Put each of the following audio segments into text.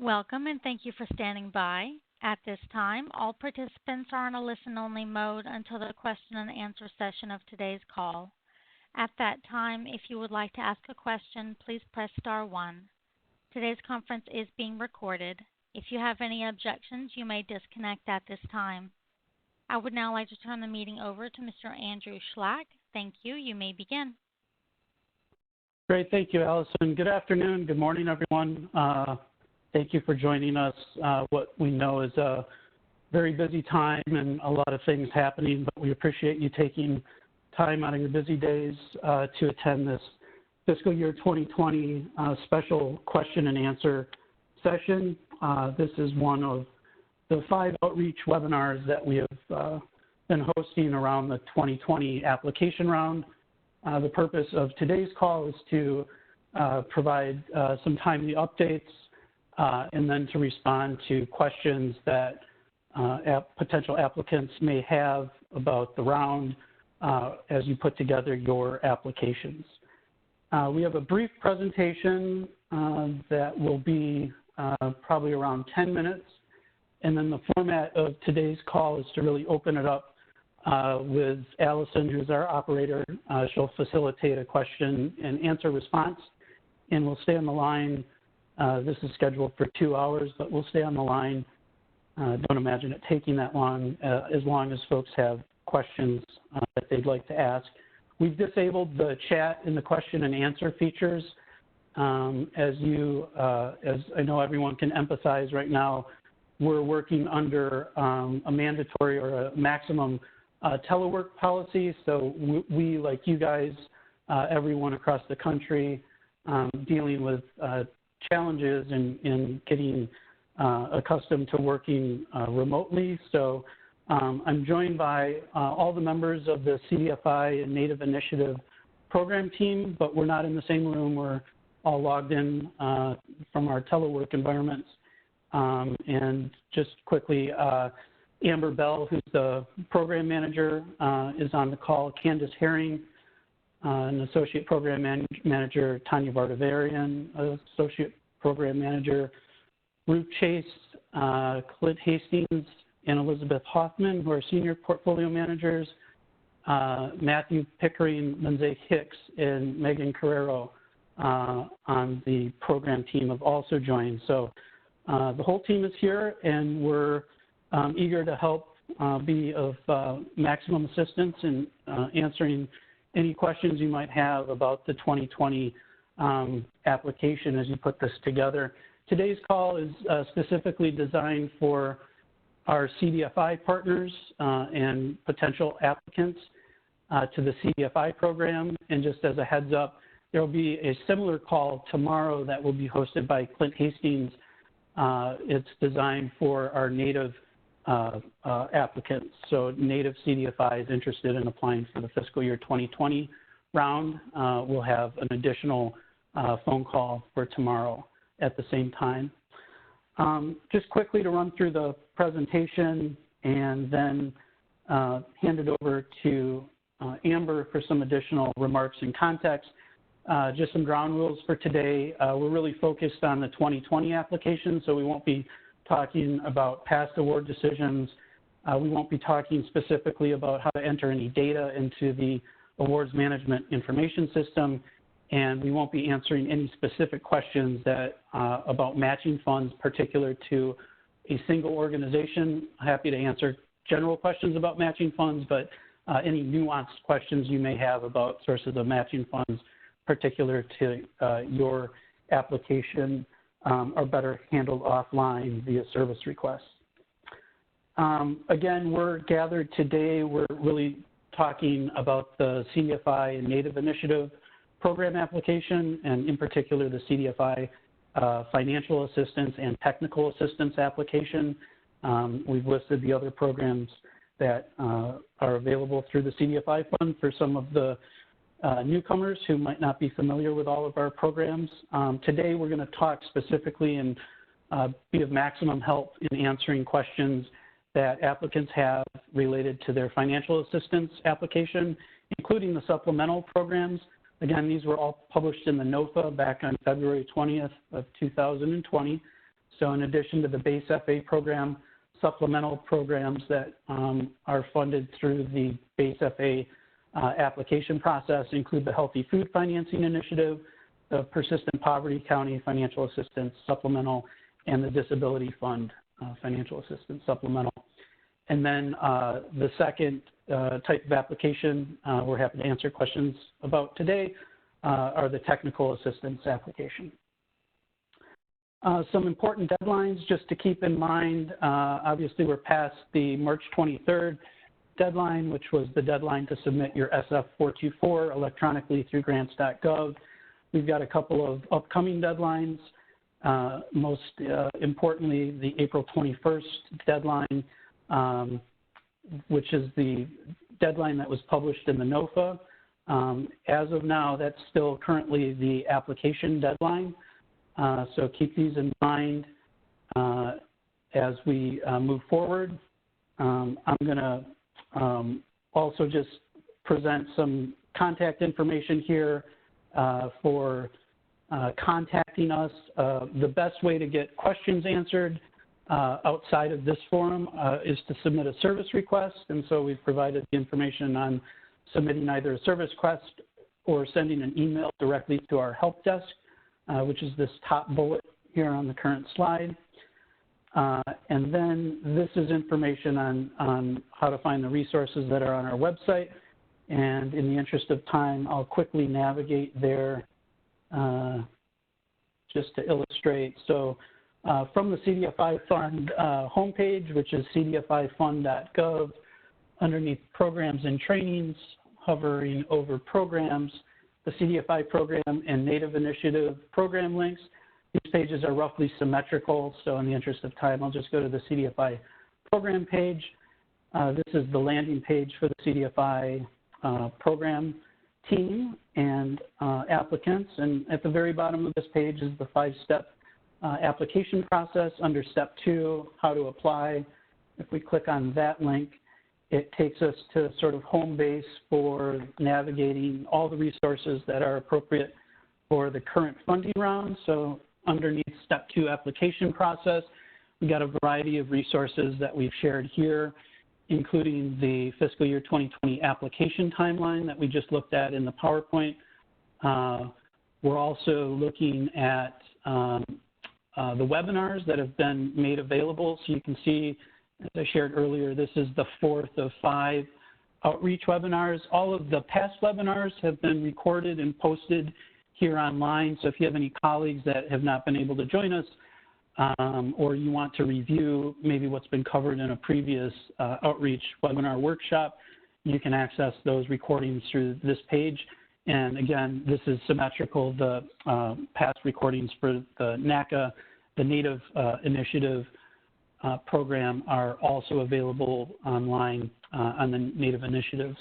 Welcome and thank you for standing by. At this time, all participants are in a listen-only mode until the question and answer session of today's call. At that time, if you would like to ask a question, please press star one. Today's conference is being recorded. If you have any objections, you may disconnect at this time. I would now like to turn the meeting over to Mr. Andrew Schlack. Thank you. You may begin. Great. Thank you, Allison. Good afternoon. Good morning, everyone. Thank you for joining us. What we know is a very busy time and a lot of things happening, but we appreciate you taking time out of your busy days to attend this fiscal year 2020 special question and answer session. This is one of the 5 outreach webinars that we have been hosting around the 2020 application round. The purpose of today's call is to provide some timely updates and then to respond to questions that potential applicants may have about the round as you put together your applications. We have a brief presentation that will be probably around 10 minutes, and then the format of today's call is to really open it up with Allison, who's our operator. She'll facilitate a question and answer response, and we'll stay on the line. This is scheduled for 2 hours, but we'll stay on the line. Don't imagine it taking that long, as long as folks have questions that they'd like to ask. We've disabled the chat and the question and answer features. As I know everyone can empathize right now, we're working under a mandatory or a maximum telework policy. So we, like you guys, everyone across the country, dealing with challenges in getting accustomed to working remotely. So I'm joined by all the members of the CDFI and Native Initiative program team, but we're not in the same room. We're all logged in from our telework environments. And just quickly, Amber Bell, who's the program manager, is on the call. Candace Herring, an associate program manager, Tanya Vardavarian, associate program manager, Ruth Chase, Clint Hastings, and Elizabeth Hoffman, who are senior portfolio managers, Matthew Pickering, Lindsay Hicks, and Megan Carrero on the program team have also joined. So the whole team is here, and we're eager to help be of maximum assistance in answering any questions you might have about the 2020 application as you put this together. Today's call is specifically designed for our CDFI partners and potential applicants to the CDFI program. And just as a heads up, there will be a similar call tomorrow that will be hosted by Clint Hastings. It's designed for our Native applicants. So Native CDFI is interested in applying for the fiscal year 2020 round. We'll have an additional phone call for tomorrow at the same time. Just quickly to run through the presentation and then hand it over to Amber for some additional remarks and context. Just some ground rules for today. We're really focused on the 2020 application, so we won't be talking about past award decisions. We won't be talking specifically about how to enter any data into the awards management information system, and we won't be answering any specific questions that about matching funds particular to a single organization. Happy to answer general questions about matching funds, but any nuanced questions you may have about sources of matching funds particular to your application are better handled offline via service requests. Again, we're gathered today, we're really talking about the CDFI and Native Initiative program application, and in particular the CDFI financial assistance and technical assistance application. We've listed the other programs that are available through the CDFI fund for some of the newcomers who might not be familiar with all of our programs. Today we're going to talk specifically and be of maximum help in answering questions that applicants have related to their financial assistance application, including the supplemental programs. Again, these were all published in the NOFA back on February 20th of 2020. So in addition to the base FA program, supplemental programs that are funded through the base FA application process include the Healthy Food Financing Initiative, the Persistent Poverty County Financial Assistance Supplemental, and the Disability Fund Financial Assistance Supplemental. And then the second type of application we're happy to answer questions about today are the Technical Assistance application. Some important deadlines just to keep in mind. Obviously, we're past the March 23rd deadline, which was the deadline to submit your SF-424 electronically through grants.gov. We've got a couple of upcoming deadlines. Most importantly, the April 21st deadline, which is the deadline that was published in the NOFA. As of now, that's still currently the application deadline. So keep these in mind as we move forward. I'm going to also just present some contact information here for contacting us. The best way to get questions answered outside of this forum is to submit a service request, and so we've provided the information on submitting either a service request or sending an email directly to our help desk, which is this top bullet here on the current slide. And then this is information on how to find the resources that are on our website. And in the interest of time, I'll quickly navigate there just to illustrate. So from the CDFI Fund homepage, which is cdfifund.gov, underneath Programs and Trainings, hovering over Programs, the CDFI Program and Native Initiative Program links. These pages are roughly symmetrical, so in the interest of time, I'll just go to the CDFI Program page. This is the landing page for the CDFI program team and applicants, and at the very bottom of this page is the 5-step application process. Under step 2, how to apply. If we click on that link, it takes us to sort of home base for navigating all the resources that are appropriate for the current funding round. So underneath step 2 application process, we got a variety of resources that we've shared here, including the fiscal year 2020 application timeline that we just looked at in the PowerPoint. We're also looking at the webinars that have been made available. So you can see, as I shared earlier, this is the 4th of 5 outreach webinars. All of the past webinars have been recorded and posted here online. So if you have any colleagues that have not been able to join us, or you want to review maybe what's been covered in a previous outreach webinar workshop, you can access those recordings through this page. And again, this is symmetrical. The past recordings for the NACA, the Native Initiative program, are also available online on the Native Initiatives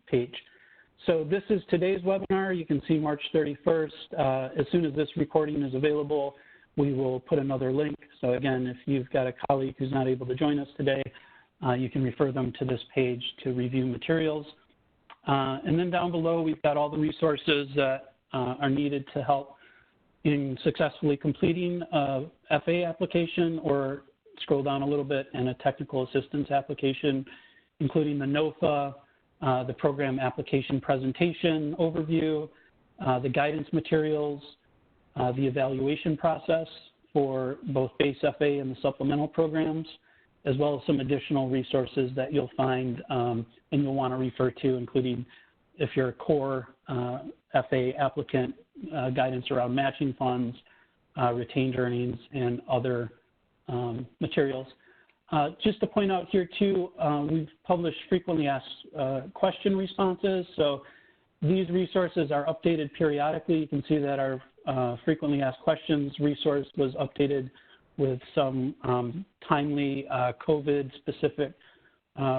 page. So this is today's webinar. You can see March 31st. As soon as this recording is available, we will put another link. So again, if you've got a colleague who's not able to join us today, you can refer them to this page to review materials. And then down below, we've got all the resources that are needed to help in successfully completing a FA application, or scroll down a little bit, and a technical assistance application, including the NOFA, the program application presentation overview, the guidance materials, the evaluation process for both base FA and the supplemental programs, as well as some additional resources that you'll find and you'll want to refer to, including if you're a core FA applicant, guidance around matching funds, retained earnings, and other materials. Just to point out here too, we've published frequently asked question responses. So these resources are updated periodically. You can see that our frequently asked questions resource was updated with some timely COVID-specific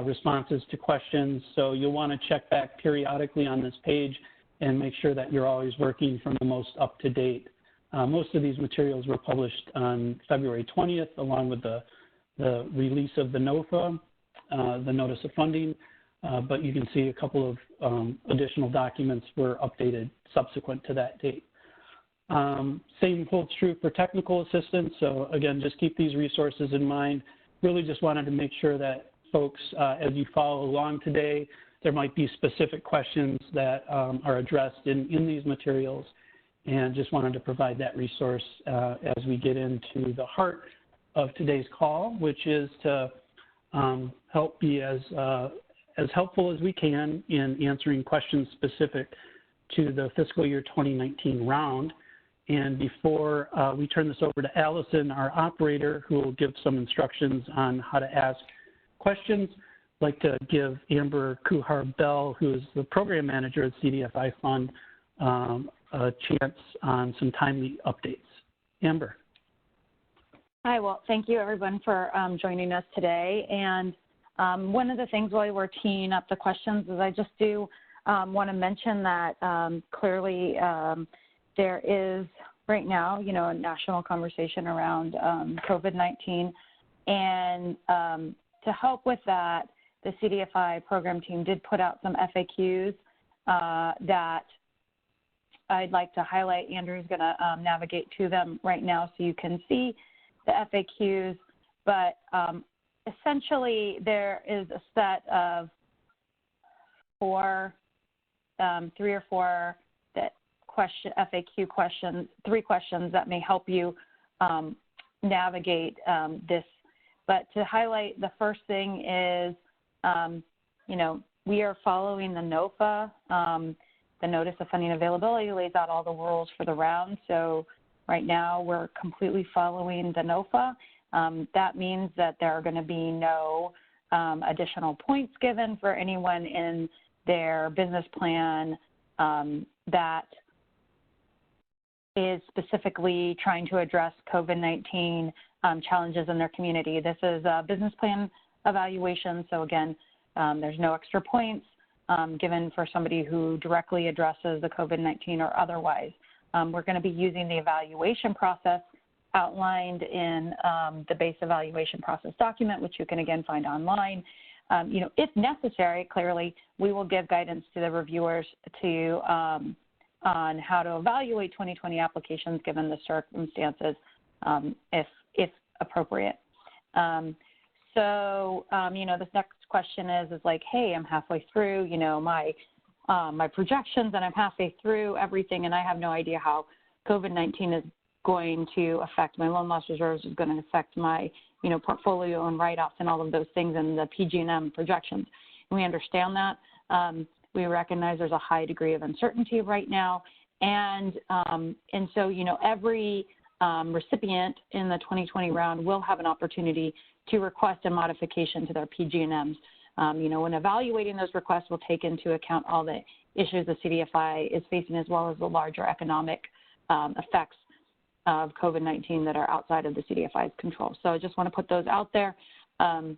responses to questions. So you'll want to check back periodically on this page and make sure that you're always working from the most up-to-date. Most of these materials were published on February 20th, along with the release of the NOFA, the Notice of Funding, but you can see a couple of additional documents were updated subsequent to that date. Same holds true for technical assistance. So again, just keep these resources in mind. Really just wanted to make sure that folks, as you follow along today, there might be specific questions that are addressed in these materials, and just wanted to provide that resource as we get into the heart of today's call, which is to help be as helpful as we can in answering questions specific to the fiscal year 2019 round. And before we turn this over to Allison, our operator, who will give some instructions on how to ask questions, I'd like to give Amber Kuhar-Bell, who is the program manager at CDFI Fund, a chance on some timely updates. Amber. Hi, well, thank you everyone for joining us today. And one of the things while we're teeing up the questions is I just do want to mention that clearly there is right now, a national conversation around COVID-19. And to help with that, the CDFI program team did put out some FAQs that I'd like to highlight. Andrew's going to navigate to them right now so you can see the FAQs. But essentially, there is a set of three or four FAQ questions, 3 questions that may help you navigate this. But to highlight, the first thing is, we are following the NOFA. The Notice of Funding Availability lays out all the rules for the round. So right now we're completely following the NOFA. That means that there are going to be no additional points given for anyone in their business plan that is specifically trying to address COVID-19 challenges in their community. This is a business plan evaluation, so again, there's no extra points given for somebody who directly addresses the COVID-19 or otherwise. We're going to be using the evaluation process outlined in the base evaluation process document, which you can again find online. If necessary, clearly, we will give guidance to the reviewers on how to evaluate 2020 applications given the circumstances, if appropriate. This next question is like, hey, I'm halfway through, my projections, and I'm halfway through everything, and I have no idea how COVID-19 is going to affect my loan loss reserves, is going to affect my, portfolio and write-offs and all of those things and the PG&M projections. And we understand that. We recognize there's a high degree of uncertainty right now. And so, every recipient in the 2020 round will have an opportunity to request a modification to their PG&Ms. When evaluating those requests, we'll take into account all the issues the CDFI is facing, as well as the larger economic effects of COVID-19 that are outside of the CDFI's control. So I just want to put those out there. The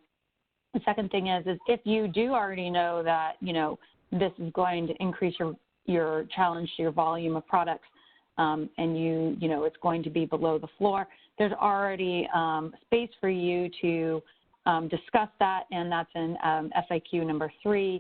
second thing is if you do already know that, this is going to increase your challenge to your volume of products, and it's going to be below the floor, there's already space for you to discuss that, and that's in FAQ number 3,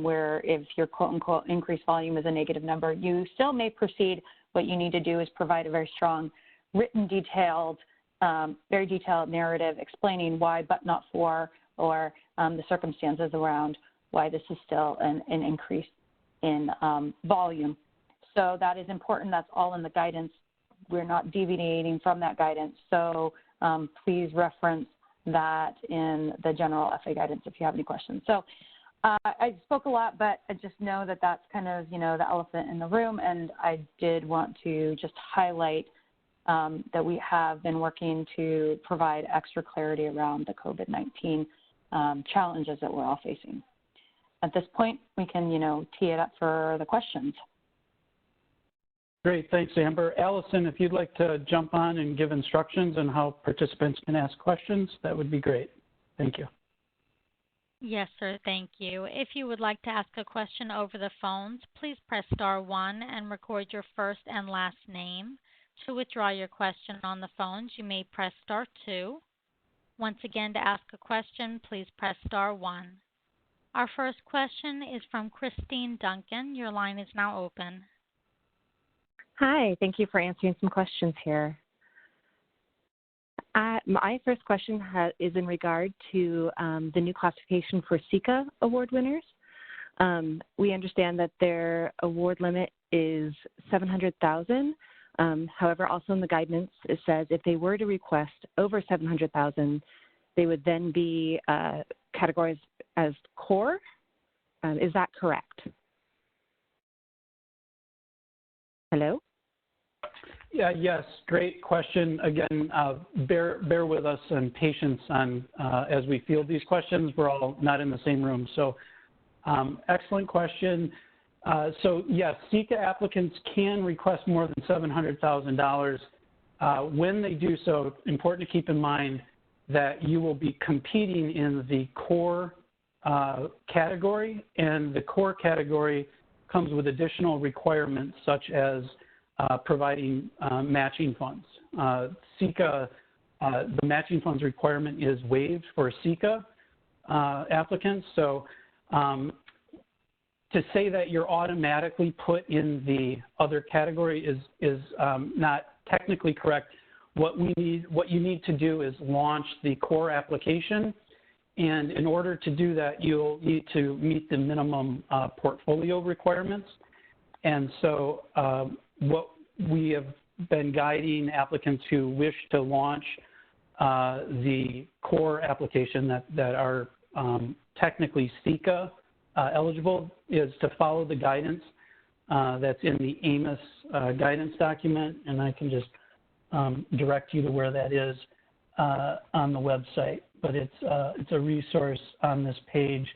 where if your quote-unquote increased volume is a negative number, you still may proceed. What you need to do is provide a very strong written, very detailed narrative explaining why but not for, or the circumstances around why this is still an increase in volume. So that is important. That's all in the guidance. We're not deviating from that guidance. So please reference that in the general FA guidance if you have any questions. So I spoke a lot, but I just know that that's kind of, the elephant in the room. And I did want to just highlight that we have been working to provide extra clarity around the COVID-19 challenges that we're all facing. At this point, we can, tee it up for the questions. Great, thanks, Amber. Allison, if you'd like to jump on and give instructions on how participants can ask questions, that would be great. Thank you. Yes, sir. Thank you. If you would like to ask a question over the phones, please press star 1 and record your first and last name. To withdraw your question on the phones, you may press star 2. Once again, to ask a question, please press star 1. Our first question is from Christine Duncan. Your line is now open. Hi, thank you for answering some questions here. My first question is in regard to the new classification for SECA award winners. We understand that their award limit is $700,000. However, also in the guidance, it says if they were to request over $700,000, they would then be categorized as core. Is that correct? Hello? Yeah, yes, great question. Again, bear with us and patience on as we field these questions. We're all not in the same room. So excellent question. So yes, SECA applicants can request more than $700,000. When they do so, important to keep in mind that you will be competing in the core category, and the core category comes with additional requirements such as providing matching funds. SECA, the matching funds requirement is waived for SECA applicants. So to say that you're automatically put in the other category is not technically correct. What you need to do is launch the core application, and in order to do that, you'll need to meet the minimum portfolio requirements. And so what we have been guiding applicants who wish to launch the core application that are technically SECA eligible is to follow the guidance that's in the AMIS guidance document, and I can just direct you to where that is on the website. But it's a resource on this page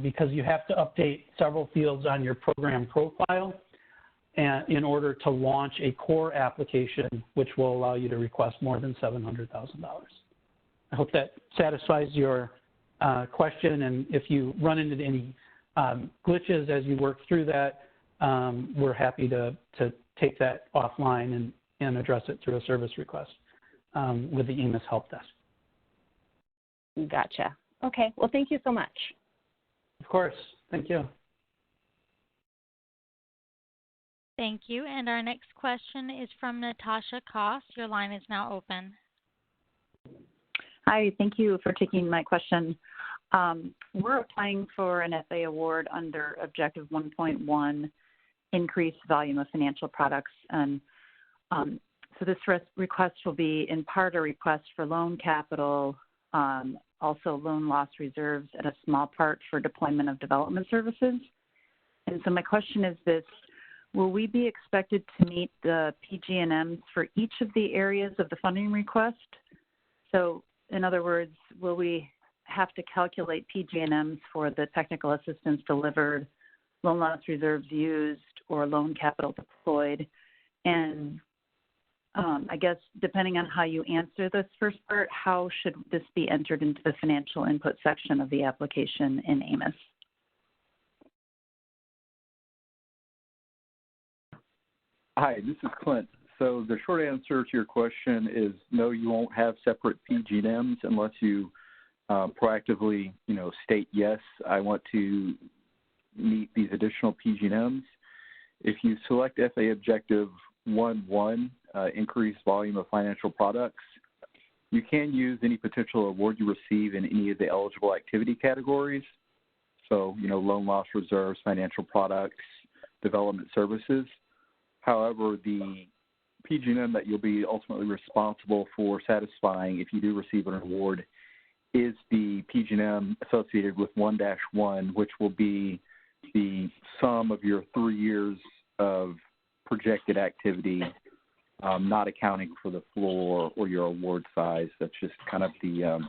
because you have to update several fields on your program profile and in order to launch a core application, which will allow you to request more than $700,000. I hope that satisfies your question, and if you run into any glitches as you work through that, we're happy to take that offline and address it through a service request with the AMIS help desk. Gotcha. Okay, well, thank you so much. Of course, thank you. Thank you. And our next question is from Natasha Koss. Your line is now open. Hi, thank you for taking my question. We're applying for an FA award under Objective 1.1, increased volume of financial products. And so this request will be in part a request for loan capital, also loan loss reserves, and a small part for deployment of development services. And so my question is this: will we be expected to meet the PG&Ms for each of the areas of the funding request? So in other words, will we have to calculate PG&Ms for the technical assistance delivered, loan loss reserves used, or loan capital deployed? And I guess depending on how you answer this first part, how should this be entered into the financial input section of the application in AMIS? Hi, this is Clint. So the short answer to your question is no, you won't have separate PG&Ms unless you proactively, state, yes, I want to meet these additional PG&Ms. If you select FA Objective 1.1, increased volume of financial products, you can use any potential award you receive in any of the eligible activity categories. So, loan loss reserves, financial products, development services. However, the PG&M that you'll be ultimately responsible for satisfying if you do receive an award is the PG&M associated with 1-1, which will be the sum of your 3 years of projected activity, not accounting for the floor or your award size. That's just kind of the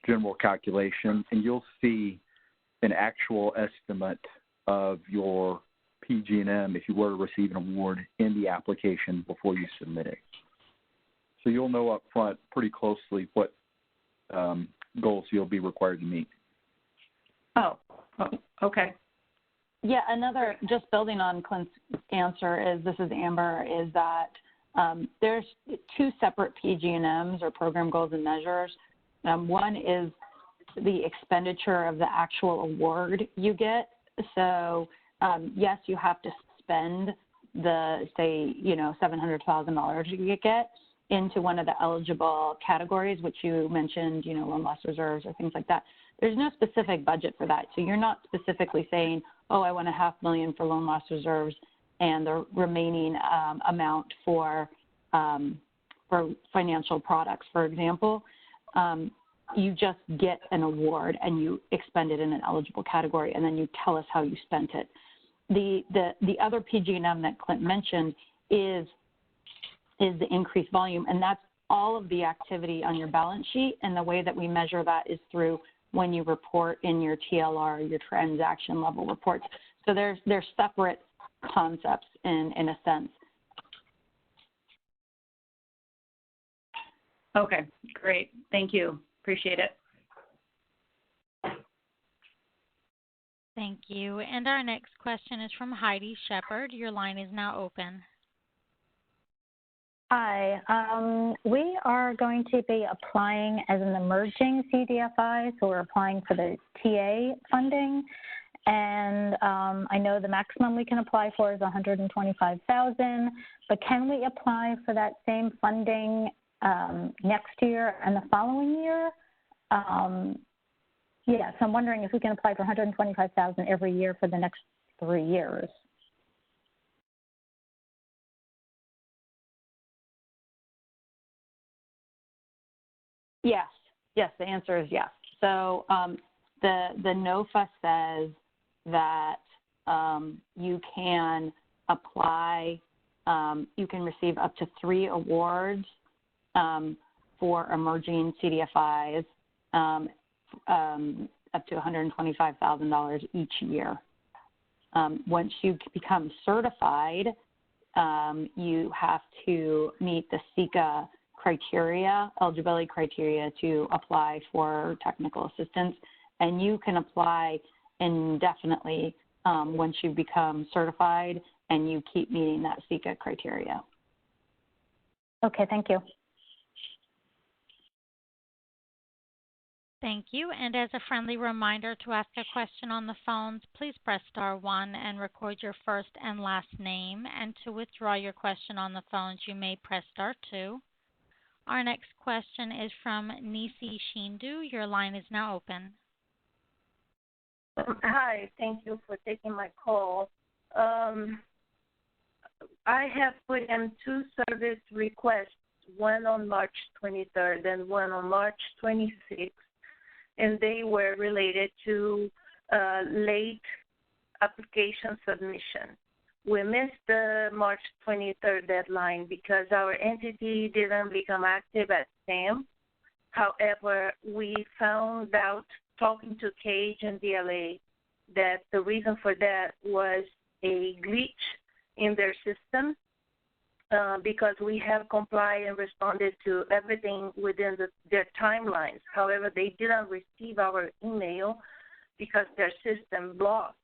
general calculation. And you'll see an actual estimate of your PG&M if you were to receive an award in the application before you submit it. So you'll know up front pretty closely what goals you'll be required to meet. Oh, okay. Yeah, just building on Clint's answer this is Amber, is that there's two separate PG&Ms or program goals and measures. One is the expenditure of the actual award you get. So yes, you have to spend the say, $700,000 you get into one of the eligible categories, which you mentioned, loan loss reserves or things like that. There's no specific budget for that. So you're not specifically saying, oh, I want $500,000 for loan loss reserves and the remaining amount for financial products, for example. You just get an award and you expend it in an eligible category, and then you tell us how you spent it. The other PG&M that Clint mentioned is the increased volume, and that's all of the activity on your balance sheet, and the way that we measure that is through when you report in your TLR, your transaction level reports. So they're separate concepts in a sense. Okay, great. Thank you. Appreciate it. Thank you. And our next question is from Heidi Shepard. Your line is now open. Hi. We are going to be applying as an emerging CDFI, so we're applying for the TA funding. And I know the maximum we can apply for is $125,000, but can we apply for that same funding next year and the following year? Yeah, so I'm wondering if we can apply for $125,000 every year for the next 3 years. Yes, the answer is yes. So the NOFA says that you can apply, you can receive up to 3 awards for emerging CDFIs, up to $125,000 each year. Once you become certified, you have to meet the CEQA criteria, eligibility criteria to apply for technical assistance, and you can apply indefinitely once you become certified and you keep meeting that CEQA criteria. Okay, thank you. Thank you. And as a friendly reminder, to ask a question on the phones, please press star 1 and record your first and last name. And to withdraw your question on the phones, you may press star 2. Our next question is from Nisi Shindu. Your line is now open. Hi, thank you for taking my call. I have put in 2 service requests, one on March 23rd and one on March 26th, and they were related to late application submission. We missed the March 23rd deadline because our entity didn't become active at SAM. However, we found out talking to Gage and DLA that the reason for that was a glitch in their system because we have complied and responded to everything within their timelines. However, they didn't receive our email because their system blocks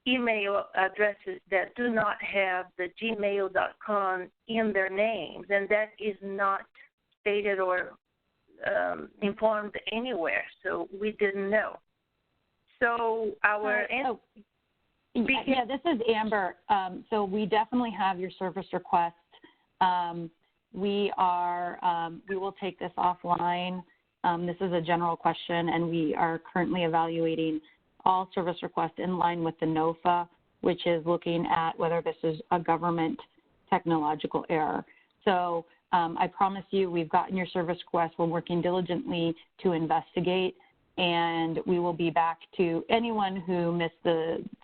email addresses that do not have the gmail.com in their names, and that is not stated or informed anywhere, so we didn't know. So our yeah, this is Amber. So we definitely have your service request. We will take this offline. This is a general question, and we are currently evaluating all service requests in line with the NOFA, which is looking at whether this is a government technological error. So I promise you we've gotten your service request. We're working diligently to investigate, and we will be back to anyone who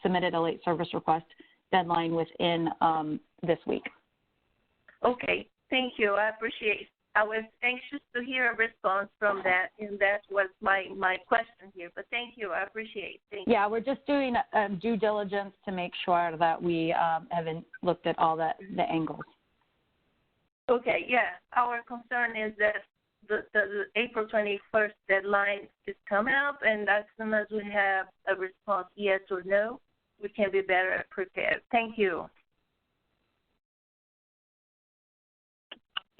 submitted a late service request deadline within this week. Okay, thank you. I appreciate it. I was anxious to hear a response from that, and that was my question here. But thank you. I appreciate it. Thank you. Yeah, we're just doing due diligence to make sure that we haven't looked at all the angles. Okay, yeah. Our concern is that the April 21st deadline is coming up, and as soon as we have a response, yes or no, we can be better prepared. Thank you.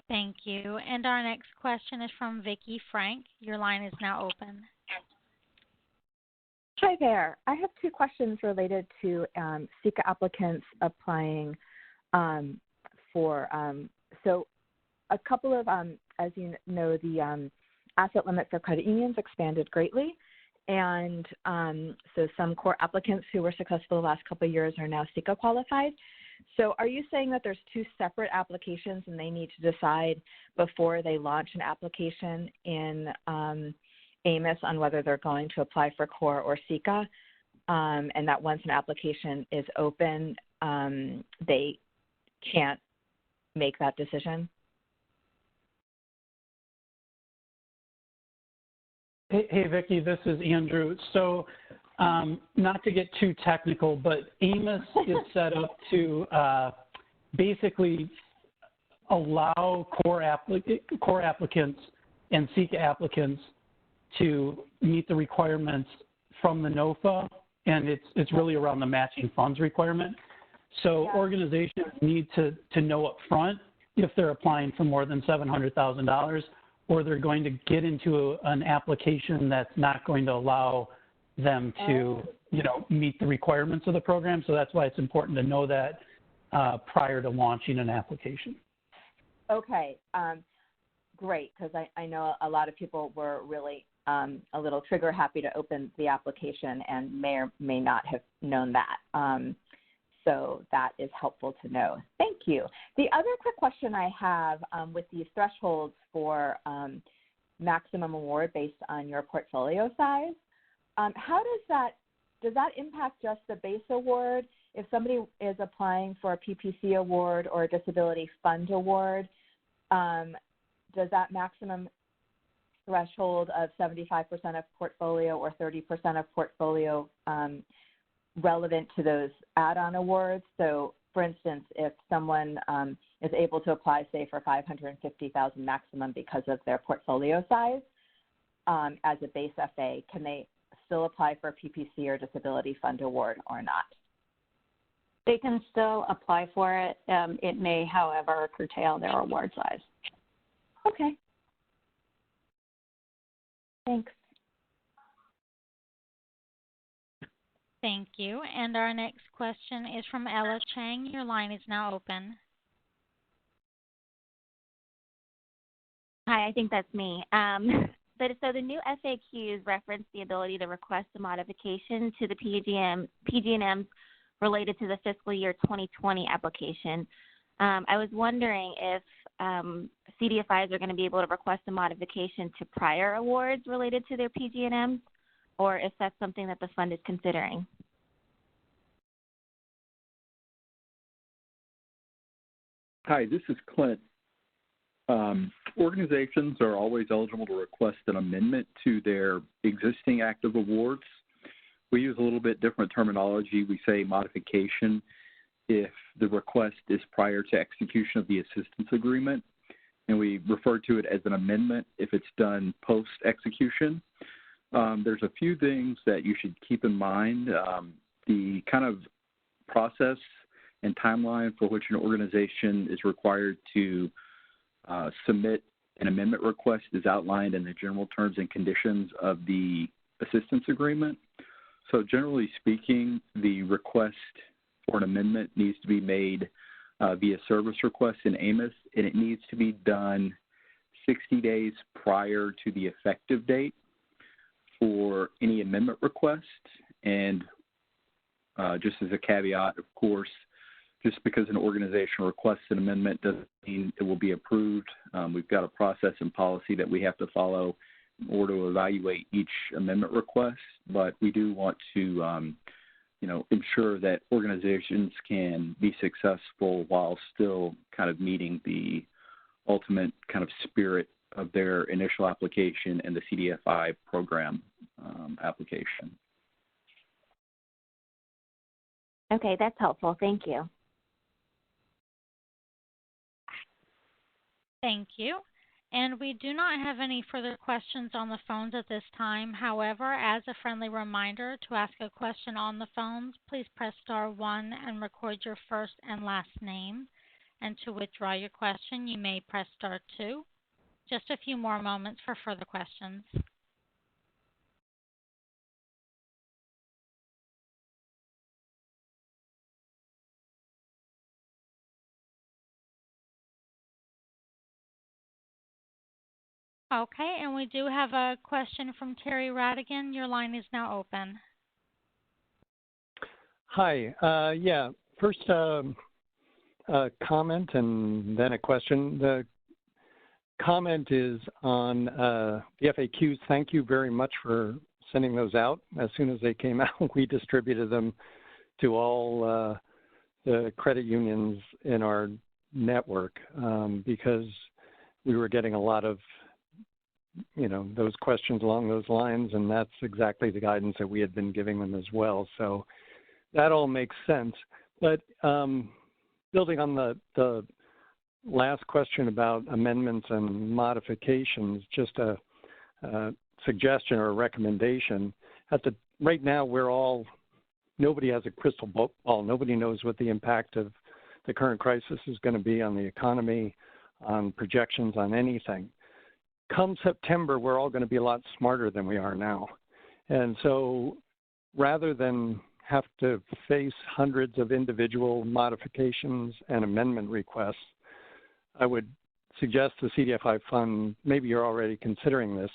Thank you. And our next question is from Vicki Frank. Your line is now open. Hi there. I have two questions related to CEQA applicants applying so a couple of, as you know, the asset limit for credit unions expanded greatly. And so some core applicants who were successful the last couple of years are now CEQA qualified. So are you saying that there's two separate applications and they need to decide before they launch an application in AMIS on whether they're going to apply for core or CEQA, and that once an application is open, they can't make that decision? Hey, Vicki, this is Andrew. So not to get too technical, but AMIS is set up to basically allow core applicants and CEQA applicants to meet the requirements from the NOFA, and it's really around the matching funds requirement. So organizations need to know up front if they're applying for more than $700,000, or they're going to get into an application that's not going to allow them to, meet the requirements of the program. So that's why it's important to know that prior to launching an application. Okay, great, because I know a lot of people were really a little trigger happy to open the application and may or may not have known that. So that is helpful to know. Thank you. The other quick question I have with these thresholds for maximum award based on your portfolio size, how does that impact just the base award? If somebody is applying for a PPC award or a disability fund award, does that maximum threshold of 75% of portfolio or 30% of portfolio relevant to those add-on awards? So, for instance, if someone is able to apply, say, for $550,000 maximum because of their portfolio size as a base FA, can they still apply for a PPC or disability fund award or not? They can still apply for it. It may, however, curtail their award size. Okay. Thanks. Thank you. And our next question is from Ella Chang. Your line is now open. Hi, I think that's me. So the new FAQs reference the ability to request a modification to the PG&Ms related to the fiscal year 2020 application. I was wondering if CDFIs are going to be able to request a modification to prior awards related to their PG&Ms, or if that's something that the fund is considering. Hi, this is Clint. Organizations are always eligible to request an amendment to their existing active awards. We use a little bit different terminology. We say modification if the request is prior to execution of the assistance agreement, and we refer to it as an amendment if it's done post-execution. There's a few things that you should keep in mind. The kind of process and timeline for which an organization is required to submit an amendment request is outlined in the general terms and conditions of the assistance agreement. So generally speaking, the request for an amendment needs to be made via service request in AMIS, and it needs to be done 60 days prior to the effective date for any amendment request. And just as a caveat, of course, just because an organization requests an amendment doesn't mean it will be approved. We've got a process and policy that we have to follow in order to evaluate each amendment request, but we do want to ensure that organizations can be successful while still kind of meeting the ultimate kind of spirit of their initial application and the CDFI program application. Okay, that's helpful. Thank you. Thank you. And we do not have any further questions on the phones at this time. However, as a friendly reminder, to ask a question on the phones, please press star 1 and record your first and last name. And to withdraw your question, you may press star 2. Just a few more moments for further questions. Okay, and we do have a question from Terry Ratigan. Your line is now open. Hi. Yeah, first a comment and then a question. The comment is on the FAQs. Thank you very much for sending those out. As soon as they came out, we distributed them to all the credit unions in our network because we were getting a lot of, those questions along those lines, and that's exactly the guidance that we had been giving them as well. So that all makes sense. But building on the last question about amendments and modifications, just a suggestion or a recommendation. Right now, nobody has a crystal ball. Nobody knows what the impact of the current crisis is going to be on the economy, on projections, on anything. Come September, we're all going to be a lot smarter than we are now. And so rather than have to face hundreds of individual modifications and amendment requests, I would suggest the CDFI fund, maybe you're already considering this,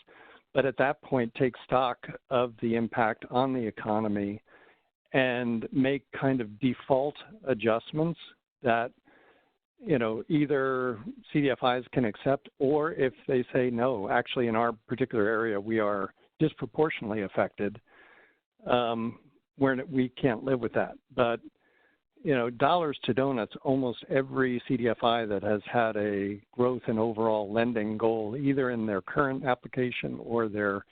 but at that point take stock of the impact on the economy and make kind of default adjustments that either CDFIs can accept, or if they say, no, actually in our particular area, we are disproportionately affected, we can't live with that. But, dollars to donuts, almost every CDFI that has had a growth in overall lending goal, either in their current application or their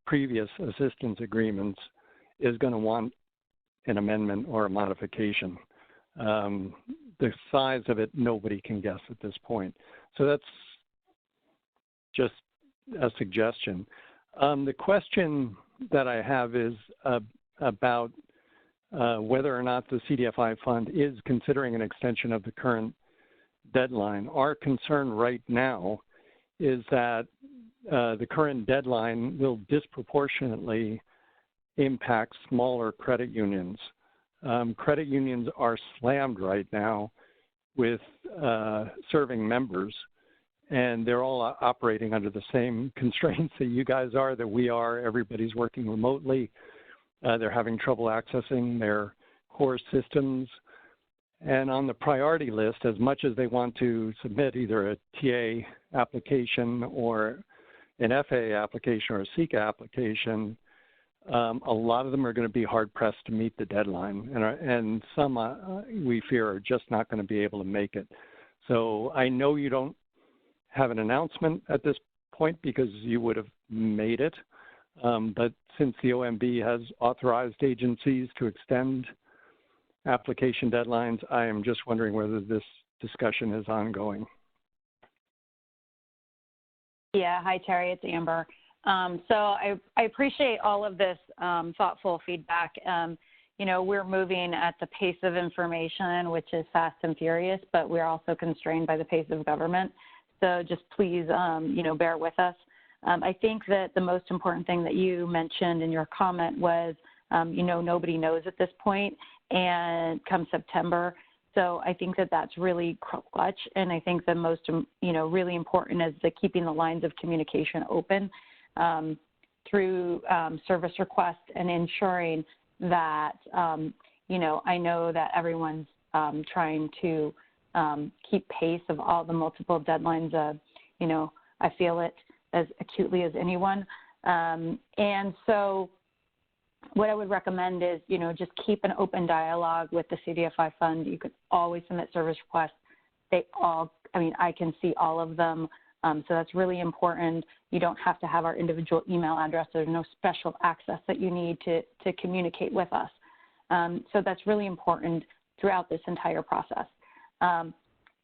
previous assistance agreements, is going to want an amendment or a modification. The size of it, nobody can guess at this point. So that's just a suggestion. The question that I have is about whether or not the CDFI fund is considering an extension of the current deadline. Our concern right now is that the current deadline will disproportionately impact smaller credit unions. Credit unions are slammed right now with serving members, and they're all operating under the same constraints that you guys are, that we are. Everybody's working remotely. They're having trouble accessing their core systems. And on the priority list, as much as they want to submit either a TA application or an FA application or a CICA application, a lot of them are going to be hard-pressed to meet the deadline, and some, we fear, are just not going to be able to make it. So I know you don't have an announcement at this point because you would have made it, but since the OMB has authorized agencies to extend application deadlines, I am just wondering whether this discussion is ongoing. Yeah, hi Terry, it's Amber. So I appreciate all of this thoughtful feedback. We're moving at the pace of information, which is fast and furious, but we're also constrained by the pace of government. So just please, bear with us. I think that the most important thing that you mentioned in your comment was, nobody knows at this point, and come September. So I think that that's really clutch, and I think the most, really important is keeping the lines of communication open through service requests and ensuring that, I know that everyone's trying to keep pace of all the multiple deadlines. I feel it as acutely as anyone. And so what I would recommend is, just keep an open dialogue with the CDFI fund. You can always submit service requests. I can see all of them. So that's really important. You don't have to have our individual email address. There's no special access that you need to communicate with us. So that's really important throughout this entire process.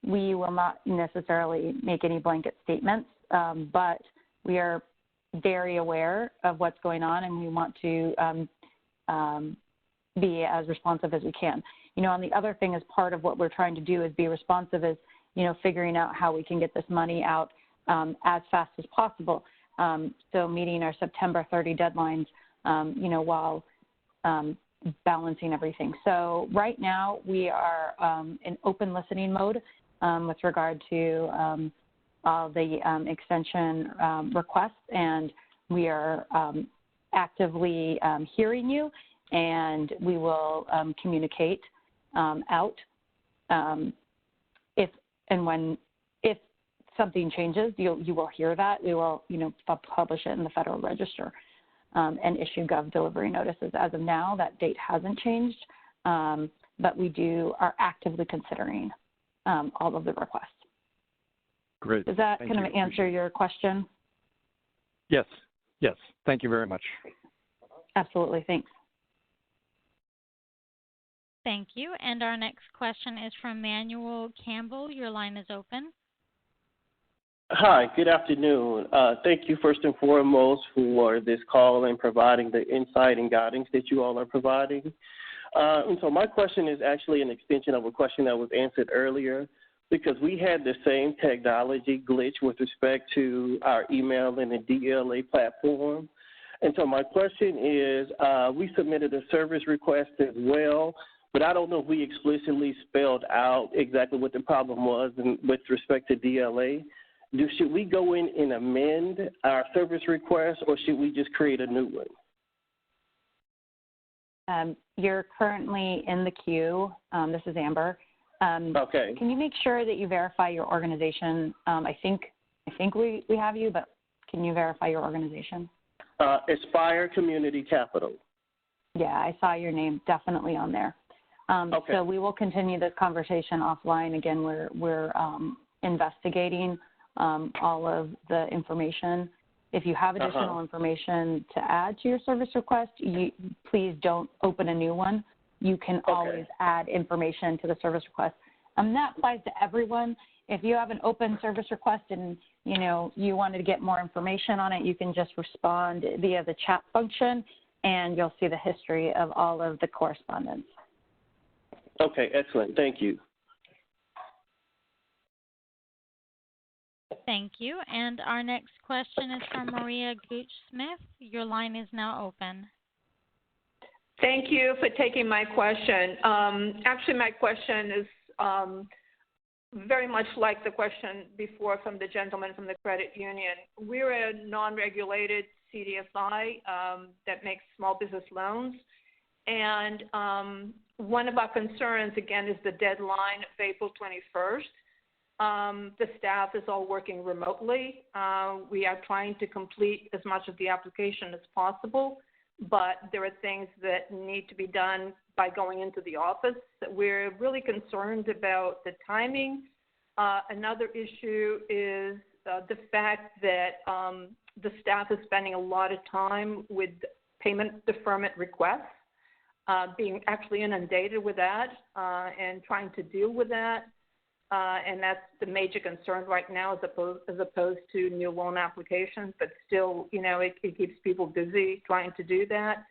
We will not necessarily make any blanket statements, but we are very aware of what's going on, and we want to be as responsive as we can. On the other thing, as part of what we're trying to do is be responsive, is figuring out how we can get this money out as fast as possible. So meeting our September 30 deadlines, while balancing everything. So right now we are in open listening mode with regard to all the extension requests, and we are actively hearing you, and we will communicate out if something changes. You will hear that. We will publish it in the Federal Register and issue Gov delivery notices. As of now, that date hasn't changed, but we are actively considering all of the requests. Great. Does that kind of answer your question? Yes. Yes. Thank you very much. Absolutely. Thanks. Thank you. And our next question is from Manuel Campbell. Your line is open. Hi, good afternoon. Thank you first and foremost for this call and providing the insight and guidance that you all are providing. And so my question is actually an extension of a question that was answered earlier, because we had the same technology glitch with respect to our email and the DLA platform. And so my question is, we submitted a service request as well, but I don't know if we explicitly spelled out exactly what the problem was with respect to DLA. Should we go in and amend our service request, or should we just create a new one? You're currently in the queue. This is Amber. Okay. Can you make sure that you verify your organization? I think we have you, but can you verify your organization? Aspire Community Capital. Yeah, I saw your name definitely on there. Okay. So we will continue this conversation offline. Again, we're investigating all of the information. If you have additional information to add to your service request, please don't open a new one. You can always add information to the service request. That applies to everyone. If you have an open service request and you wanted to get more information on it, you can just respond via the chat function, and you'll see the history of all of the correspondence. Okay, excellent. Thank you. Thank you. And our next question is from Maria Gooch-Smith. Your line is now open. Thank you for taking my question. Actually, my question is very much like the question before from the gentleman from the credit union. We're a non-regulated CDFI that makes small business loans. And one of our concerns, again, is the deadline of April 21st. The staff is all working remotely. We are trying to complete as much of the application as possible, but there are things that need to be done by going into the office. We're really concerned about the timing. Another issue is the fact that the staff is spending a lot of time with payment deferment requests, being actually inundated with that and trying to deal with that. And that's the major concern right now as opposed to new loan applications, but still, it keeps people busy trying to do that.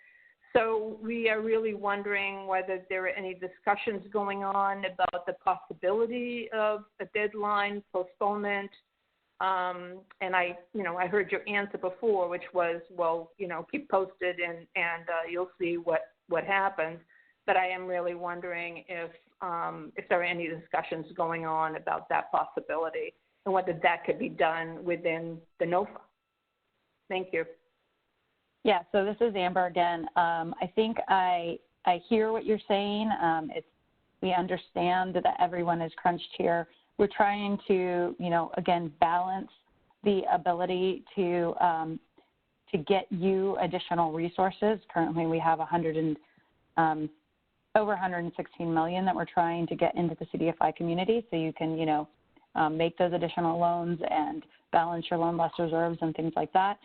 So we are really wondering whether there are any discussions going on about the possibility of a deadline postponement. And I heard your answer before, which was, well, keep posted and you'll see what happens. But I am really wondering if there are any discussions going on about that possibility and whether that could be done within the NOFA. Thank you. Yeah, so this is Amber again. I think I hear what you're saying. We understand that everyone is crunched here. We're trying to, again, balance the ability to get you additional resources. Currently, we have over 116 million that we're trying to get into the CDFI community, so you can, make those additional loans and balance your loan loss reserves and things like that.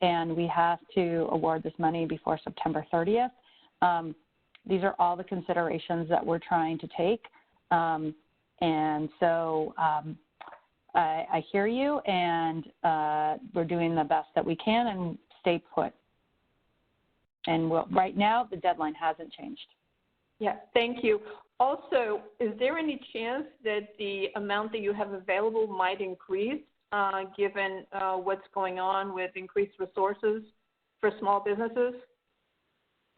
And we have to award this money before September 30th. These are all the considerations that we're trying to take. And so I hear you, and we're doing the best that we can, and stay put. And right now, the deadline hasn't changed. Yeah, thank you. Also, is there any chance that the amount that you have available might increase given what's going on with increased resources for small businesses?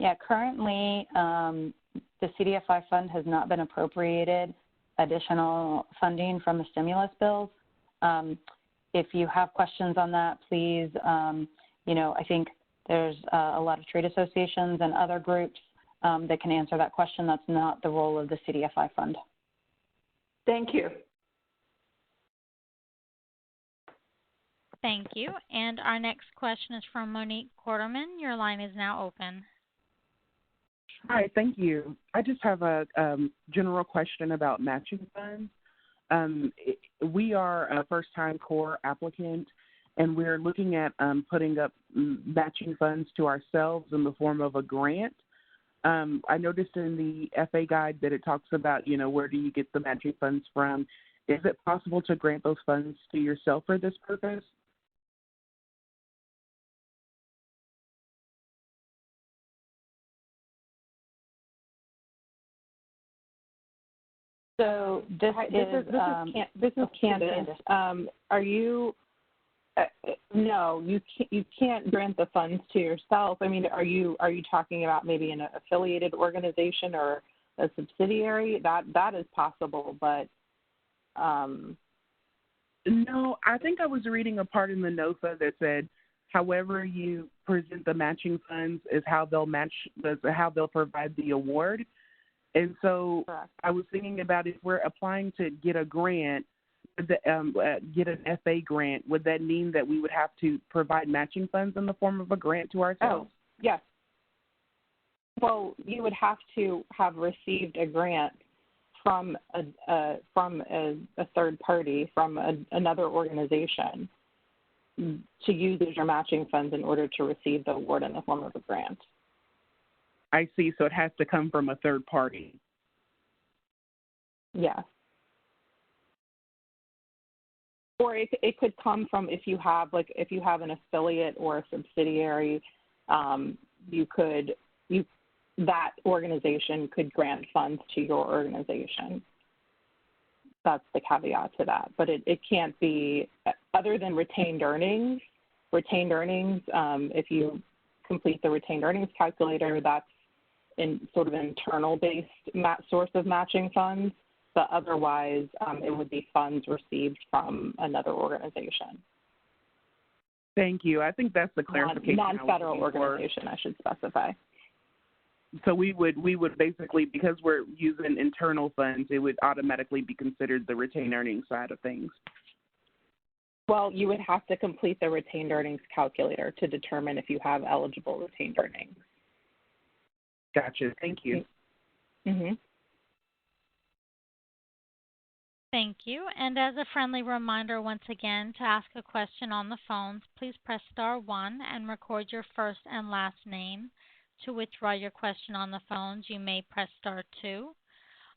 Yeah, currently the CDFI fund has not been appropriated additional funding from the stimulus bills. if you have questions on that, please, I think there's a lot of trade associations and other groups that can answer that question. That's not the role of the CDFI fund. Thank you. Thank you. And our next question is from Monique Quarterman. Your line is now open. Hi, thank you. I just have a general question about matching funds. We are a first-time core applicant, and we're looking at putting up matching funds to ourselves in the form of a grant. I noticed in the FA guide that it talks about, where do you get the matching funds from? Is it possible to grant those funds to yourself for this purpose? So this is Candace. Are you? No, you can't grant the funds to yourself. I mean, are you talking about maybe an affiliated organization or a subsidiary? That is possible, but. No, I think I was reading a part in the NOFA that said, however you present the matching funds is how they'll provide the award. And so I was thinking about if we're applying to get a grant, get an FA grant, would that mean that we would have to provide matching funds in the form of a grant to ourselves? Oh, yes. Well, you would have to have received a grant from a third party, from another organization, to use as your matching funds in order to receive the award in the form of a grant. I see. So it has to come from a third party. Yes. Or it could come from if you have an affiliate or a subsidiary, that organization could grant funds to your organization. That's the caveat to that. But it can't be other than retained earnings. Retained earnings, if you complete the retained earnings calculator, that's in sort of internal-based source of matching funds, but otherwise it would be funds received from another organization. Thank you. I think that's the clarification. Non-federal organization, I should specify. So we would basically, because we're using internal funds, it would automatically be considered the retained earnings side of things. Well, you would have to complete the retained earnings calculator to determine if you have eligible retained earnings. Gotcha. Thank you. Mm-hmm. Thank you. And as a friendly reminder, once again, to ask a question on the phones, please press star 1 and record your first and last name. To withdraw your question on the phones, you may press star 2.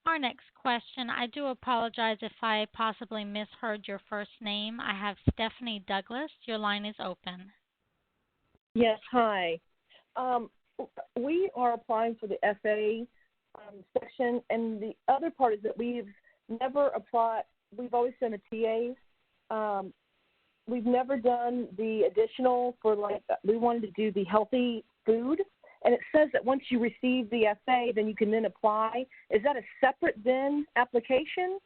Our next question, I do apologize if I possibly misheard your first name. I have Stephanie Douglas. Your line is open. Yes, hi. We are applying for the FA section, and the other part is that we've never applied. We've always done a TA. We've never done the additional for, we wanted to do the healthy food, and it says that once you receive the FA, then you can then apply. Is that a separate then application?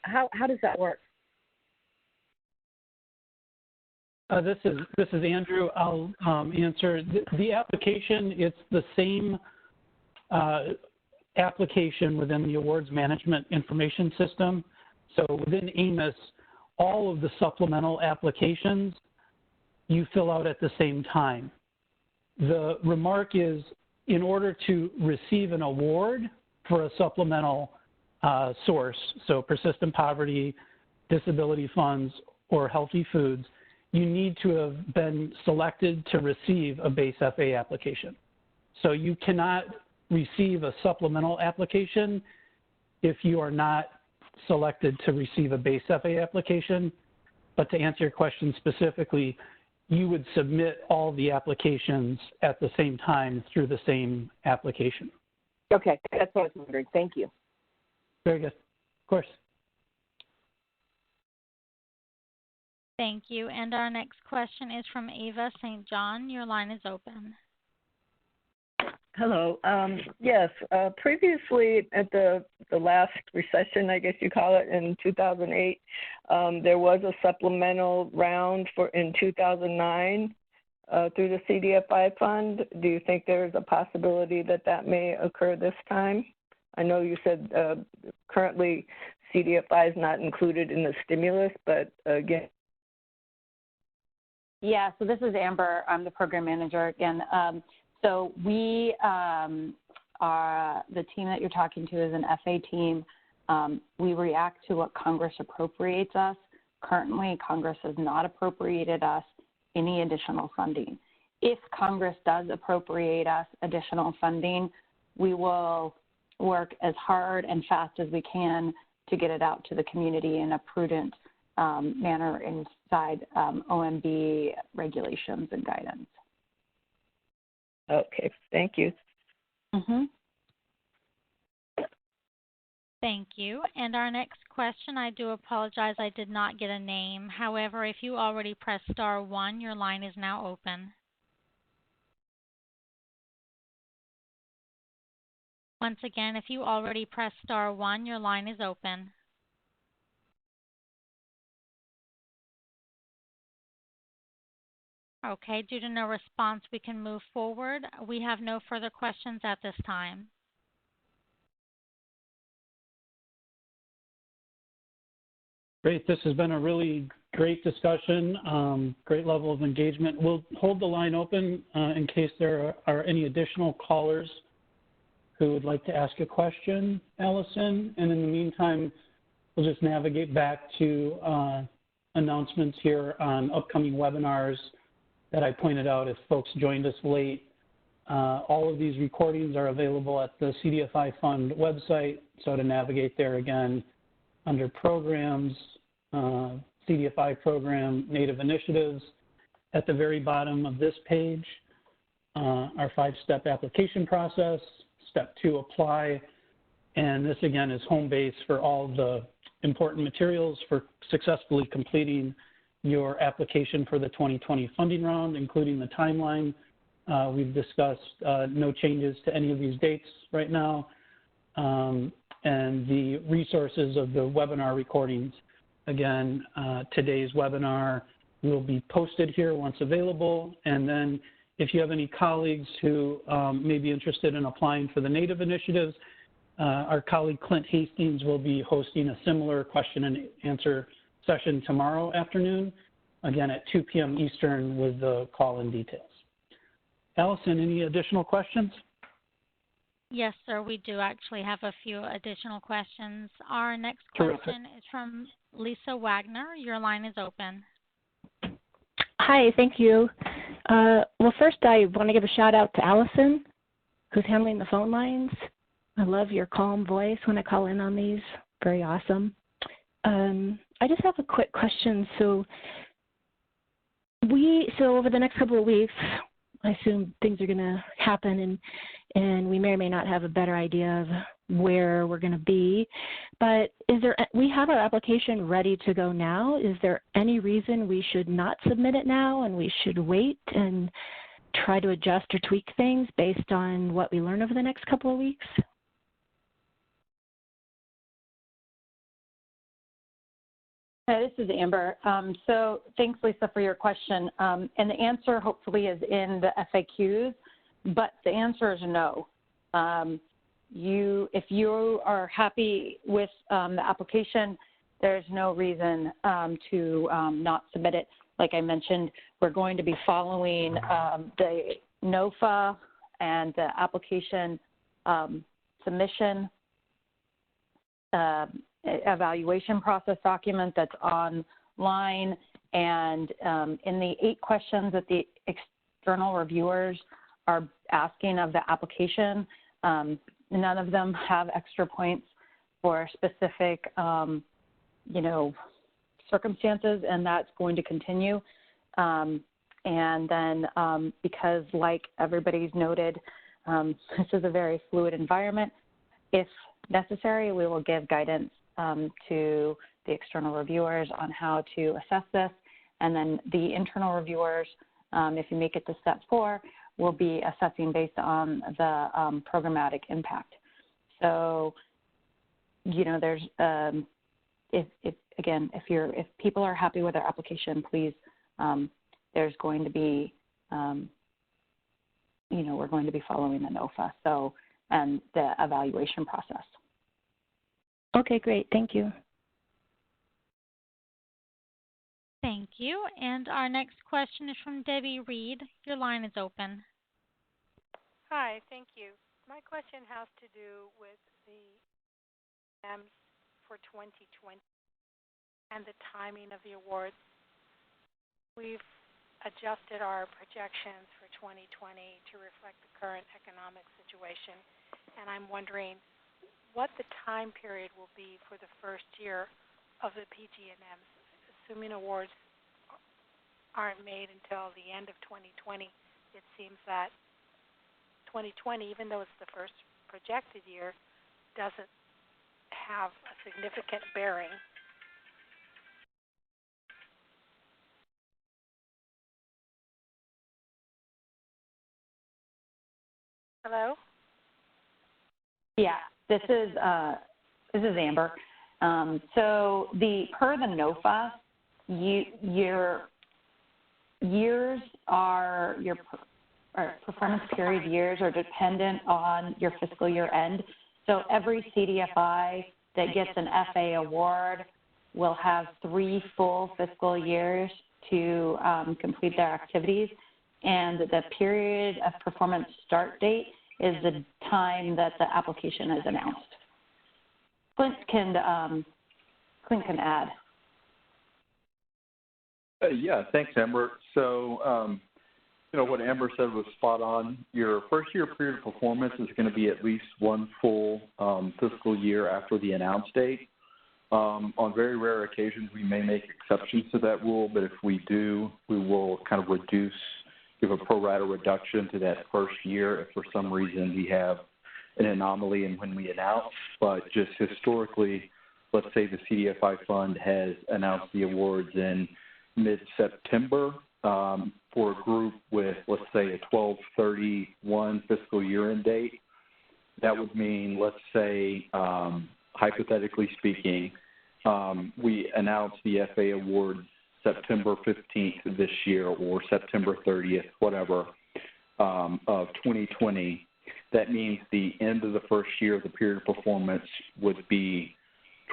How does that work? This is Andrew. I'll answer. The application, it's the same application within the awards management information system. So within AMIS, all of the supplemental applications you fill out at the same time. The remark is, in order to receive an award for a supplemental source, so persistent poverty, disability funds, or healthy foods, you need to have been selected to receive a base FA application. So you cannot receive a supplemental application if you are not selected to receive a base FA application. But to answer your question specifically, you would submit all the applications at the same time through the same application. Okay, that's what I was wondering. Thank you. Very good. Of course. Thank you. And our next question is from Ava St. John. Your line is open. Hello. Yes, previously at the last recession, I guess you call it, in 2008, there was a supplemental round in 2009 through the CDFI fund. Do you think there's a possibility that may occur this time? I know you said currently CDFI is not included in the stimulus, but again. Yeah, so this is Amber. I'm the program manager again. So we are, the team that you're talking to is an FA team. We react to what Congress appropriates us. Currently, Congress has not appropriated us any additional funding. If Congress does appropriate us additional funding, we will work as hard and fast as we can to get it out to the community in a prudent manner inside OMB regulations and guidance. Okay, thank you. Mm-hmm. Thank you. And our next question, I do apologize, I did not get a name. However, if you already pressed star 1, your line is now open. Once again, if you already pressed star 1, your line is open. Okay, due to no response, we can move forward. We have no further questions at this time. Great. This has been a really great discussion, great level of engagement. We'll hold the line open in case there are any additional callers who would like to ask a question, Allison. And in the meantime, we'll just navigate back to announcements here on upcoming webinars that I pointed out if folks joined us late. All of these recordings are available at the CDFI Fund website. So to navigate there again, under Programs, CDFI Program, Native Initiatives, at the very bottom of this page, our 5-step application process, step 2, apply. And this again is home base for all the important materials for successfully completing your application for the 2020 funding round, including the timeline. We've discussed no changes to any of these dates right now. And the resources of the webinar recordings. Again, today's webinar will be posted here once available. And then if you have any colleagues who may be interested in applying for the Native Initiatives, our colleague Clint Hastings will be hosting a similar question and answer session tomorrow afternoon, again at 2 p.m. Eastern with the call-in details. Allison, any additional questions? Yes, sir, we do actually have a few additional questions. Our next question is from Lisa Wagner. Your line is open. Hi, thank you. Well, first I want to give a shout out to Allison, who's handling the phone lines. I love your calm voice when I call in on these. Very awesome. I just have a quick question. So over the next couple of weeks, I assume things are going to happen, and we may or may not have a better idea of where we're going to be. But we have our application ready to go now. Is there any reason we should not submit it now and we should wait and try to adjust or tweak things based on what we learn over the next couple of weeks? Hi, this is Amber. So thanks, Lisa, for your question. And the answer hopefully is in the FAQs, but the answer is no. If you are happy with the application, there's no reason to not submit it. Like I mentioned, we're going to be following the NOFA and the application submission evaluation process document that's online, and in the 8 questions that the external reviewers are asking of the application, none of them have extra points for specific, circumstances, and that's going to continue. And then because, like everybody's noted, this is a very fluid environment. If necessary, we will give guidance to the external reviewers on how to assess this. And then the internal reviewers, if you make it to step 4, will be assessing based on the programmatic impact. So, you know, there's if people are happy with their application, please, there's going to be, you know, we're going to be following the NOFA, so, and the evaluation process. Okay, great. Thank you. Thank you. And our next question is from Debbie Reed. Your line is open. Hi, thank you. My question has to do with the exams for 2020 and the timing of the awards. We've adjusted our projections for 2020 to reflect the current economic situation, and I'm wondering what the time period will be for the first year of the PG&Ms, assuming awards aren't made until the end of 2020. It seems that 2020, even though it's the first projected year, doesn't have a significant bearing. Hello? Yeah, this is Amber. So per the NOFA, your years are your performance period years are dependent on your fiscal year end. So every CDFI that gets an FA award will have 3 full fiscal years to complete their activities, and the period of performance start date is the time that the application is announced. Clint can add. Yeah, thanks, Amber. So, you know, what Amber said was spot on. Your first year period of performance is going to be at least 1 full fiscal year after the announce date. On very rare occasions, we may make exceptions to that rule, but if we do, we will kind of give a pro rata reduction to that first year if for some reason we have an anomaly in when we announce. But just historically, let's say the CDFI fund has announced the awards in mid-September for a group with, let's say, a 12/31 fiscal year end date. That would mean, let's say, hypothetically speaking, we announce the FA award September 15th of this year or September 30th, whatever, of 2020. That means the end of the first year of the period of performance would be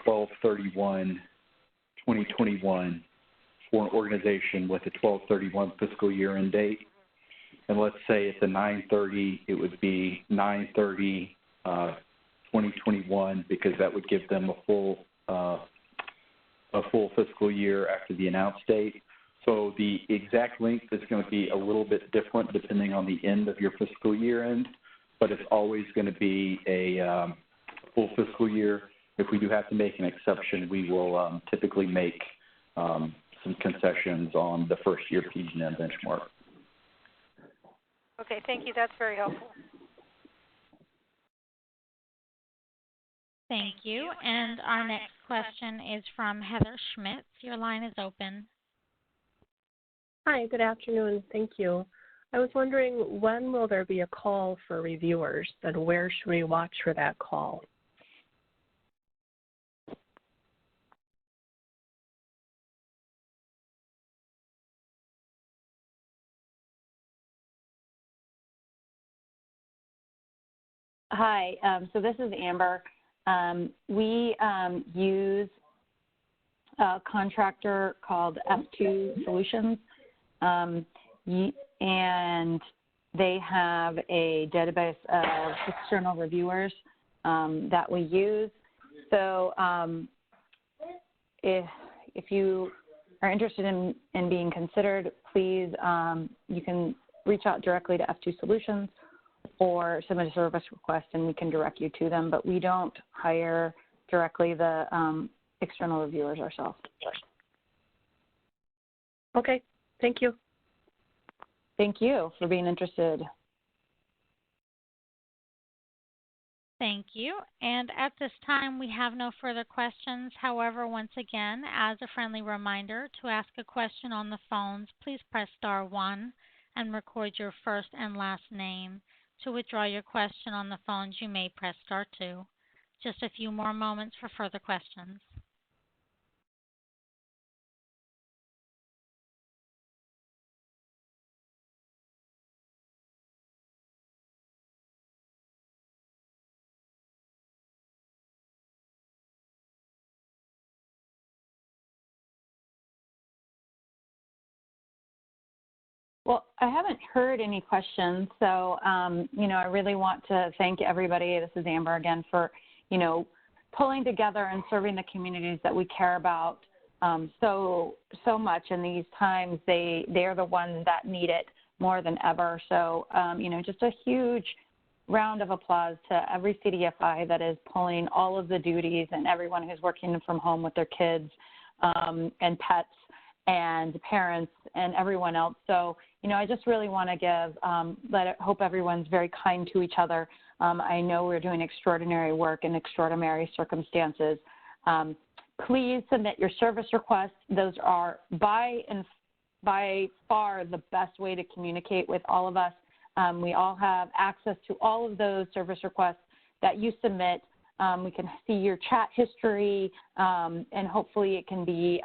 12/31/2021 for an organization with a 12/31 fiscal year end date. And let's say it's a 9/30, it would be 9/30/2021 because that would give them a full fiscal year after the announce date. So the exact length is going to be a little bit different depending on the end of your fiscal year end, but it's always going to be a full fiscal year. If we do have to make an exception, we will typically make some concessions on the first year PG&M benchmark. Okay, thank you. That's very helpful. Thank you. And our next question is from Heather Schmitz. Your line is open. Hi, good afternoon. Thank you. I was wondering, when will there be a call for reviewers, and where should we watch for that call? Hi, so this is Amber. We use a contractor called F2 Solutions, and they have a database of external reviewers that we use. So if you are interested in being considered, please, you can reach out directly to F2 Solutions or submit a service request and we can direct you to them, but we don't hire directly the external reviewers ourselves. Okay, thank you. Thank you for being interested. Thank you. And at this time, we have no further questions. However, once again, as a friendly reminder, to ask a question on the phones, please press *1. and record your first and last name. To withdraw your question on the phones, you may press star 2. Just a few more moments for further questions. Well, I haven't heard any questions, so, I really want to thank everybody. This is Amber again for, pulling together and serving the communities that we care about so much in these times. They're the ones that need it more than ever. So, just a huge round of applause to every CDFI that is pulling all of the duties and everyone who's working from home with their kids and pets and parents and everyone else. So, I just really want to hope everyone's very kind to each other. I know we're doing extraordinary work in extraordinary circumstances. Please submit your service requests. Those are by far the best way to communicate with all of us. We all have access to all of those service requests that you submit. We can see your chat history, and hopefully it can be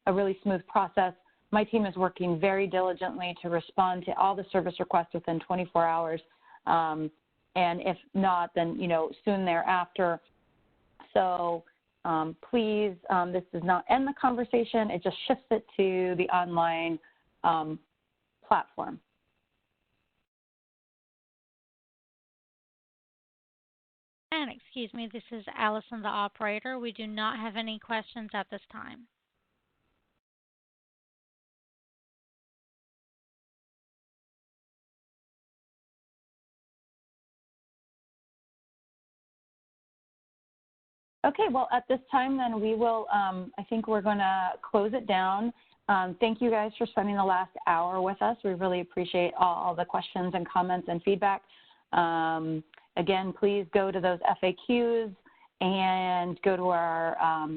a really smooth process. My team is working very diligently to respond to all the service requests within 24 hours. And if not, then, soon thereafter. So please, this does not end the conversation. It just shifts it to the online platform. And excuse me, this is Allison, the operator. We do not have any questions at this time. Okay, well, at this time, then we will, I think we're going to close it down. Thank you guys for spending the last hour with us. We really appreciate all the questions and comments and feedback. Again, please go to those FAQs and go to our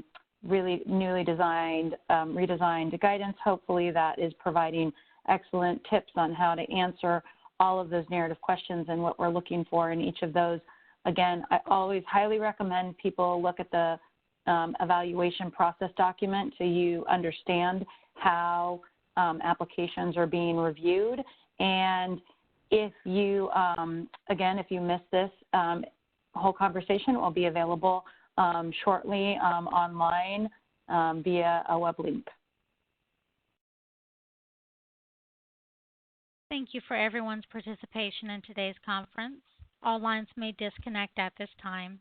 really newly designed, redesigned guidance. Hopefully that is providing excellent tips on how to answer all of those narrative questions and what we're looking for in each of those. Again, I always highly recommend people look at the evaluation process document so you understand how applications are being reviewed. And if you, again, if you missed this whole conversation, it will be available shortly online via a web link. Thank you for everyone's participation in today's conference. All lines may disconnect at this time.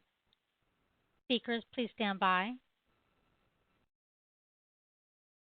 Speakers, please stand by.